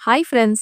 Hi friends,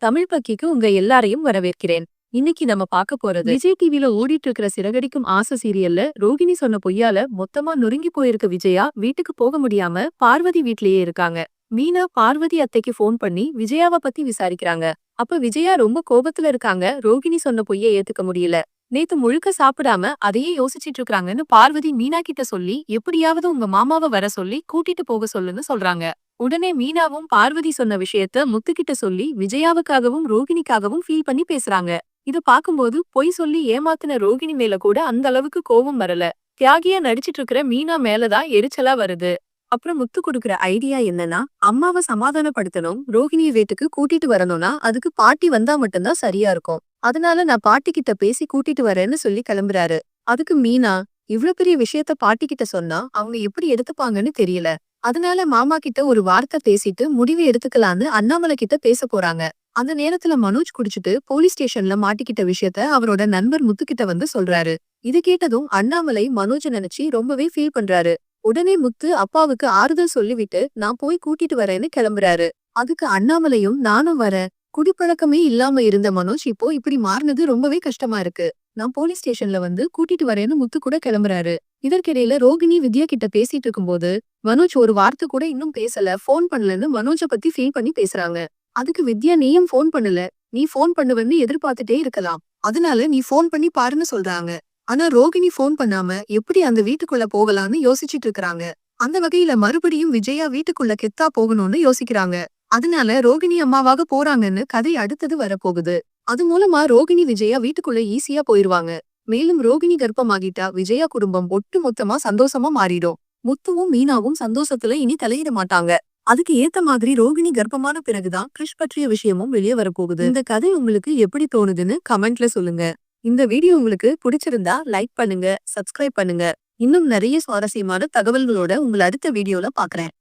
Tamil பக்கிக்கு உங்க எல்லாரையும் வரவேற்கிறேன். இன்னைக்கு நம்ம பார்க்க போறது விஜய் டிவில ஓடிட்டு இருக்கிற சிறகடிக்கும் ஆசை சீரியல்ல ரோகிணி சொன்ன பொய்யால மொத்தமா நொறுங்கி போயிருக்க விஜயா வீட்டுக்கு போக முடியாம பார்வதி வீட்லயே இருக்காங்க. மீனா பார்வதி அத்தைக்கு ஃபோன் பண்ணி விஜயாவை பத்தி விசாரிக்கிறாங்க. அப்ப விஜயா ரொம்ப கோபத்துல இருக்காங்க. ரோகிணி சொன்ன பொய்யை ஏத்துக்க முடியல. நேத்து முழுக்க சாப்பிடாம அதையே யோசிச்சிட்டு இருக்காங்கன்னு பார்வதி மீனா கிட்ட சொல்லி எப்படியாவது உங்க மாமாவை வர சொல்லி கூட்டிட்டு போக சொல்லுன்னு சொல்றாங்க. உடனே மீனாவும் பார்வதி சொன்ன விஷயத்த முத்துக்கிட்ட சொல்லி விஜயாவுக்காகவும் ரோகிணிக்காகவும் ஃபீல் பண்ணி பேசுறாங்க. இது பாக்கும்போது பொய் சொல்லி ஏமாத்தின ரோகிணி மேல கூட அந்த அளவுக்கு கோபம் வரல. தியாகியா நடிச்சிட்டு இருக்கிற மீனா மேலதான் எரிச்சலா வருது. அப்புறம் முத்து கொடுக்குற ஐடியா என்னன்னா, அம்மாவை சமாதானப்படுத்தணும், ரோகிணிய வீட்டுக்கு கூட்டிட்டு வரணும்னா அதுக்கு பாட்டி வந்தா மட்டும்தான் சரியா இருக்கும். அதனால நான் பாட்டி கிட்ட பேசி கூட்டிட்டு வரேன்னு சொல்லி கிளம்புறாரு. அதுக்கு மீனா, இவ்ளோ பெரிய விஷயத்த பாட்டி கிட்ட சொன்னா அவங்க எப்படி எடுத்துப்பாங்கன்னு தெரியல. அதனால மாமா கிட்ட ஒரு வார்த்தை பேசிட்டு முடிவு எடுத்துக்கலான்னு அண்ணாமலை கிட்ட பேச போறாங்க. அந்த நேரத்துல மனோஜ் குடிச்சிட்டு போலீஸ் ஸ்டேஷன்ல மாட்டிக்கிட்ட விஷயத்த அவரோட நண்பர் முத்துக்கிட்ட வந்து சொல்றாரு. இது கேட்டதும் அண்ணாமலை மனோஜ நினைச்சு ரொம்பவே ஃபீல் பண்றாரு. உடனே முத்து அப்பாவுக்கு ஆறுதல் சொல்லிவிட்டு நான் போய் கூட்டிட்டு வரேன்னு கிளம்புறாரு. அதுக்கு அண்ணாமலையும் நானும் வரேன். குடிப்பழக்கமே இல்லாம இருந்த மனோஜ் இப்போ இப்படி மாறினது ரொம்பவே கஷ்டமா இருக்கு. நான் போலீஸ் ஸ்டேஷன்ல வந்து கூட்டிட்டு வரேன்னு முத்து கூட கிளம்புறாரு. இதற்கிடையில ரோகிணி வித்யா கிட்ட பேசிட்டு இருக்கும்போது மனோஜ் ஒரு வார்த்தை கூட இன்னும் பேசல, போன் பண்ணலன்னு மனோஜ பத்தி ஃபீல் பண்ணி பேசுறாங்க. அதுக்கு வித்யா, நீயும் போன் பண்ணல, நீ போன் பண்ணுவன்னு எதிர்பார்த்துட்டே இருக்கலாம், அதனால நீ போன் பண்ணி பாருன்னு சொல்றாங்க. ஆனா ரோகிணி போன் பண்ணாம எப்படி அந்த வீட்டுக்குள்ள போகலான்னு யோசிச்சுட்டு இருக்காங்க. அந்த வகையில மறுபடியும் விஜயா வீட்டுக்குள்ள கெத்தா போகணும்னு யோசிக்கிறாங்க. அதனால ரோகிணி அம்மாவாக போறாங்கன்னு கதை அடுத்தது வரப்போகுது. அது மூலமா ரோகிணி விஜயா வீட்டுக்குள்ள ஈஸியா போயிருவாங்க. மேலும் ரோகிணி கர்ப்பமாகிட்டா விஜயா குடும்பம் ஒட்டு மொத்தமா சந்தோஷமா மாறிடும். முத்துவும் மீனாவும் சந்தோஷத்துல இனி தலையிட மாட்டாங்க. அதுக்கு ஏத்த மாதிரி ரோகிணி கர்ப்பமான பிறகுதான் கிறிஷ் பற்றிய விஷயமும் வெளியே வரப்போகுது. இந்த கதை உங்களுக்கு எப்படி தோணுதுன்னு கமெண்ட்ல சொல்லுங்க. இந்த வீடியோ உங்களுக்கு பிடிச்சிருந்தா லைக் பண்ணுங்க, சப்ஸ்கிரைப் பண்ணுங்க. இன்னும் நிறைய சுவாரஸ்யமான தகவல்களோட உங்களை அடுத்த வீடியோல பாக்குறேன்.